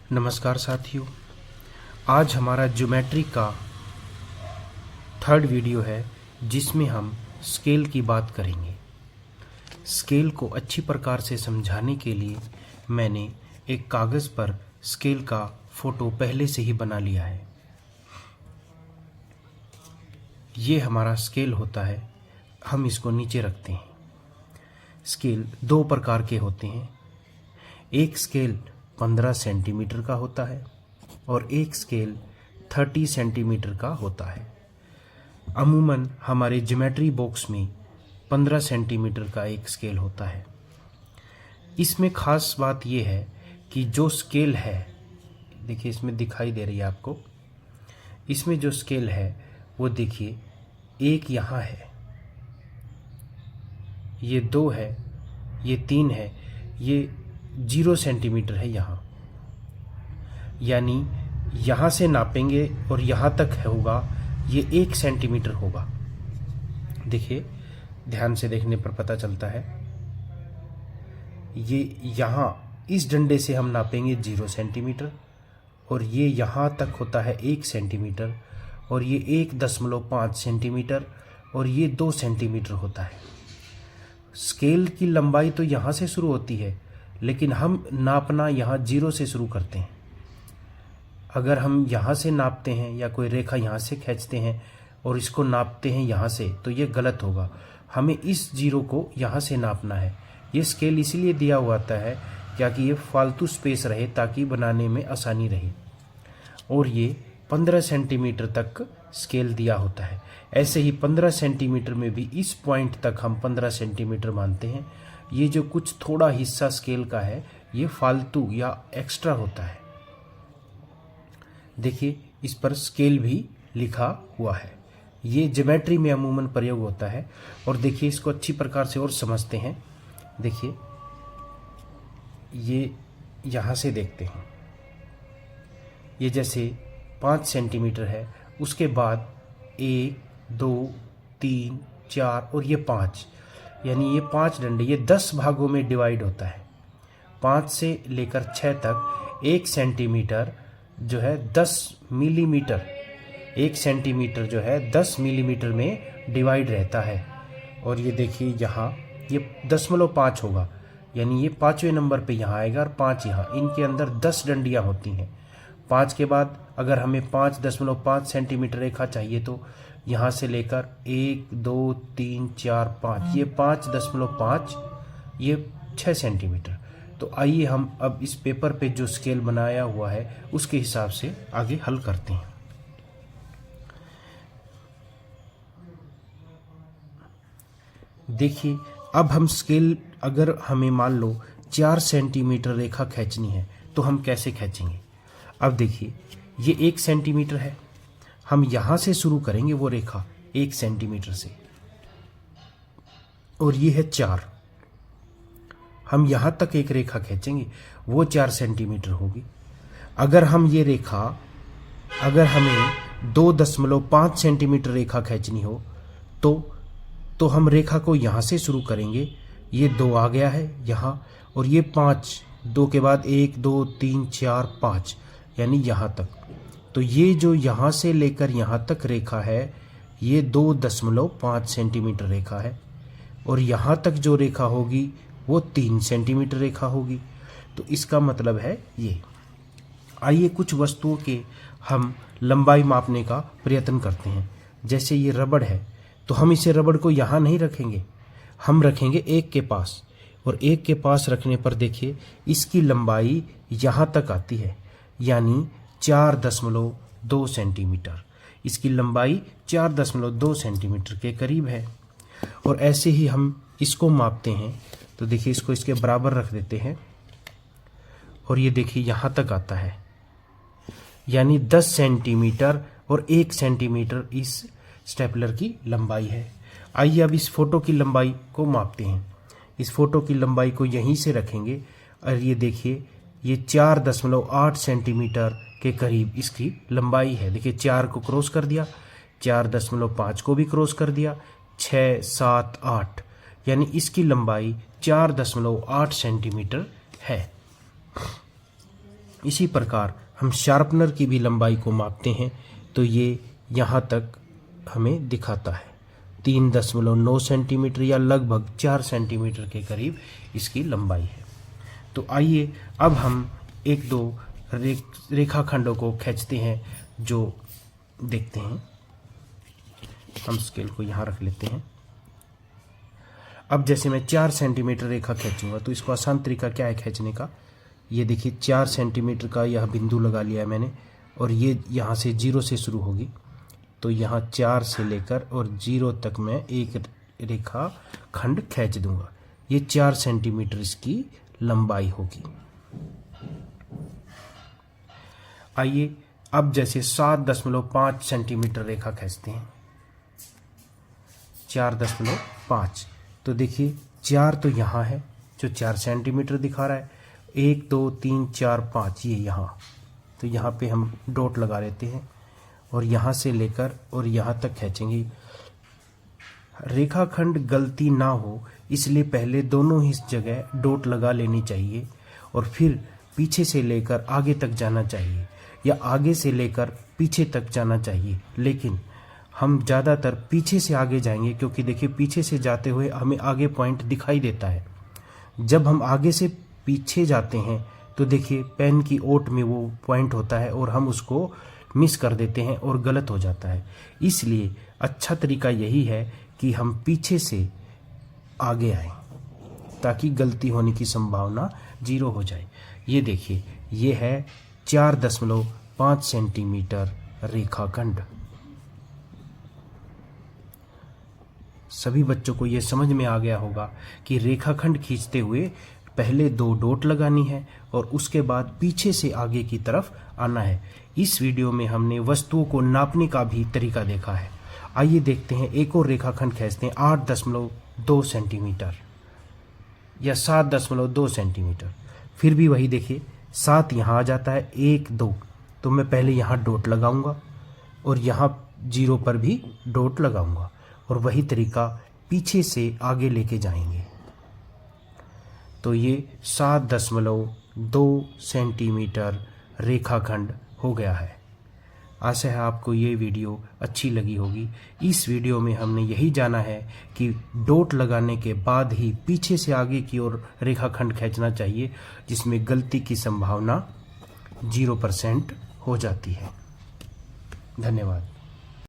नमस्कार साथियों, आज हमारा ज्योमेट्री का थर्ड वीडियो है जिसमें हम स्केल की बात करेंगे। स्केल को अच्छी प्रकार से समझाने के लिए मैंने एक कागज़ पर स्केल का फ़ोटो पहले से ही बना लिया है। ये हमारा स्केल होता है, हम इसको नीचे रखते हैं। स्केल दो प्रकार के होते हैं, एक स्केल 15 सेंटीमीटर का होता है और एक स्केल 30 सेंटीमीटर का होता है। अमूमन हमारे ज्योमेट्री बॉक्स में 15 सेंटीमीटर का एक स्केल होता है। इसमें ख़ास बात यह है कि जो स्केल है, देखिए इसमें दिखाई दे रही है आपको, इसमें जो स्केल है वो देखिए, एक यहाँ है, ये 2 है, ये 3 है, ये 0 सेंटीमीटर है यहाँ, यानी यहाँ से नापेंगे और यहाँ तक होगा ये 1 सेंटीमीटर होगा। देखिए ध्यान से देखने पर पता चलता है, ये यहाँ इस डंडे से हम नापेंगे 0 सेंटीमीटर और ये यहाँ तक होता है 1 सेंटीमीटर और ये 1.5 सेंटीमीटर और ये 2 सेंटीमीटर होता है। स्केल की लंबाई तो यहाँ से शुरू होती है, लेकिन हम नापना यहाँ 0 से शुरू करते हैं। अगर हम यहाँ से नापते हैं या कोई रेखा यहाँ से खींचते हैं और इसको नापते हैं यहाँ से, तो ये गलत होगा। हमें इस 0 को यहाँ से नापना है। ये स्केल इसीलिए दिया हुआ आता है क्या कि ये फालतू स्पेस रहे, ताकि बनाने में आसानी रहे। और ये 15 सेंटीमीटर तक स्केल दिया होता है। ऐसे ही 15 सेंटीमीटर में भी इस पॉइंट तक हम 15 सेंटीमीटर मानते हैं। ये जो कुछ थोड़ा हिस्सा स्केल का है, ये फालतू या एक्स्ट्रा होता है। देखिए इस पर स्केल भी लिखा हुआ है। ये ज्योमेट्री में अमूमन प्रयोग होता है। और देखिए इसको अच्छी प्रकार से और समझते हैं। देखिए ये यहाँ से देखते हैं, ये जैसे 5 सेंटीमीटर है, उसके बाद 1, 2, 3, 4 और ये 5, यानी ये 5 डंडे, ये 10 भागों में डिवाइड होता है। 5 से लेकर 6 तक 1 सेंटीमीटर जो है 10 मिलीमीटर, 1 सेंटीमीटर जो है 10 मिलीमीटर में डिवाइड रहता है। और ये देखिए यहाँ ये 0.5 होगा, यानी ये 5वें नंबर पे यहाँ आएगा और 5 यहाँ, इनके अंदर 10 डंडियाँ होती हैं। 5 के बाद अगर हमें 5.5 सेंटीमीटर रेखा चाहिए तो यहाँ से लेकर 1, 2, 3, 4, 5, ये 5.5, ये 6 सेंटीमीटर। तो आइए हम अब इस पेपर पे जो स्केल बनाया हुआ है उसके हिसाब से आगे हल करते हैं। देखिए अब हम स्केल, अगर हमें मान लो 4 सेंटीमीटर रेखा खींचनी है तो हम कैसे खींचेंगे। अब देखिए ये 1 सेंटीमीटर है, हम यहाँ से शुरू करेंगे वो रेखा 1 सेंटीमीटर से, और ये है 4, हम यहाँ तक एक रेखा खींचेंगे, वो 4 सेंटीमीटर होगी। अगर हम ये रेखा, अगर हमें 2.5 सेंटीमीटर रेखा खींचनी हो तो हम रेखा को यहाँ से शुरू करेंगे। ये 2 आ गया है यहाँ, और ये 5, 2 के बाद 1, 2, 3, 4, 5, यानी यहाँ तक। तो ये जो यहाँ से लेकर यहाँ तक रेखा है, ये 2.5 सेंटीमीटर रेखा है, और यहाँ तक जो रेखा होगी वो 3 सेंटीमीटर रेखा होगी। तो इसका मतलब है ये। आइए कुछ वस्तुओं के हम लंबाई मापने का प्रयत्न करते हैं। जैसे ये रबड़ है, तो हम इसे रबड़ को यहाँ नहीं रखेंगे, हम रखेंगे 1 के पास, और 1 के पास रखने पर देखिए इसकी लंबाई यहाँ तक आती है, यानी 4.2 सेंटीमीटर। इसकी लंबाई 4.2 सेंटीमीटर के करीब है। और ऐसे ही हम इसको मापते हैं, तो देखिए इसको इसके बराबर रख देते हैं, और ये देखिए यहाँ तक आता है, यानी 10 सेंटीमीटर और 1 सेंटीमीटर इस स्टेपलर की लंबाई है। आइए अब इस फोटो की लंबाई को मापते हैं। इस फोटो की लंबाई को यहीं से रखेंगे, और ये देखिए ये 4.8 सेंटीमीटर के करीब इसकी लंबाई है। देखिए 4 को क्रॉस कर दिया, 4.5 को भी क्रॉस कर दिया, 6, 7, 8, यानी इसकी लंबाई 4.8 सेंटीमीटर है। इसी प्रकार हम शार्पनर की भी लंबाई को मापते हैं तो ये यहाँ तक हमें दिखाता है 3.9 सेंटीमीटर या लगभग 4 सेंटीमीटर के करीब इसकी लंबाई है। तो आइए अब हम एक दो रेखाखंडों को खींचते हैं जो देखते हैं। हम स्केल को यहाँ रख लेते हैं। अब जैसे मैं 4 सेंटीमीटर रेखा खींचूंगा तो इसको आसान तरीका क्या है खींचने का, ये देखिए 4 सेंटीमीटर का यह बिंदु लगा लिया है मैंने और ये यहाँ से 0 से शुरू होगी तो यहाँ 4 से लेकर और 0 तक मैं एक रेखा खंड खींच दूंगा। ये 4 सेंटीमीटर इसकी लंबाई होगी। आइए अब जैसे 7.5 सेंटीमीटर रेखा खींचते हैं। 4.5 तो देखिए 4 तो यहाँ है जो 4 सेंटीमीटर दिखा रहा है, 1 2 3 4 5 ये यहाँ, तो यहाँ पे हम डॉट लगा लेते हैं और यहाँ से लेकर और यहाँ तक खींचेंगे। रेखाखंड गलती ना हो इसलिए पहले दोनों ही जगह डॉट लगा लेनी चाहिए और फिर पीछे से लेकर आगे तक जाना चाहिए या आगे से लेकर पीछे तक जाना चाहिए, लेकिन हम ज़्यादातर पीछे से आगे जाएंगे क्योंकि देखिए पीछे से जाते हुए हमें आगे पॉइंट दिखाई देता है। जब हम आगे से पीछे जाते हैं तो देखिए पेन की ओट में वो पॉइंट होता है और हम उसको मिस कर देते हैं और गलत हो जाता है। इसलिए अच्छा तरीका यही है कि हम पीछे से आगे आएं ताकि गलती होने की संभावना 0 हो जाए। ये देखिए ये है 4.5 सेंटीमीटर रेखाखंड। सभी बच्चों को ये समझ में आ गया होगा कि रेखाखंड खींचते हुए पहले 2 डॉट लगानी है और उसके बाद पीछे से आगे की तरफ आना है। इस वीडियो में हमने वस्तुओं को नापने का भी तरीका देखा है। आइए देखते हैं एक और रेखाखंड खींचते हैं 8.2 सेंटीमीटर या 7.2 सेंटीमीटर। फिर भी वही देखिए 7 यहाँ आ जाता है, 1 2 तो मैं पहले यहाँ डॉट लगाऊंगा और यहाँ 0 पर भी डॉट लगाऊंगा और वही तरीका पीछे से आगे लेके जाएंगे। तो ये 7.2 सेंटीमीटर रेखाखंड हो गया है। आशा है आपको ये वीडियो अच्छी लगी होगी। इस वीडियो में हमने यही जाना है कि डॉट लगाने के बाद ही पीछे से आगे की ओर रेखाखंड खींचना चाहिए, जिसमें गलती की संभावना 0% हो जाती है। धन्यवाद।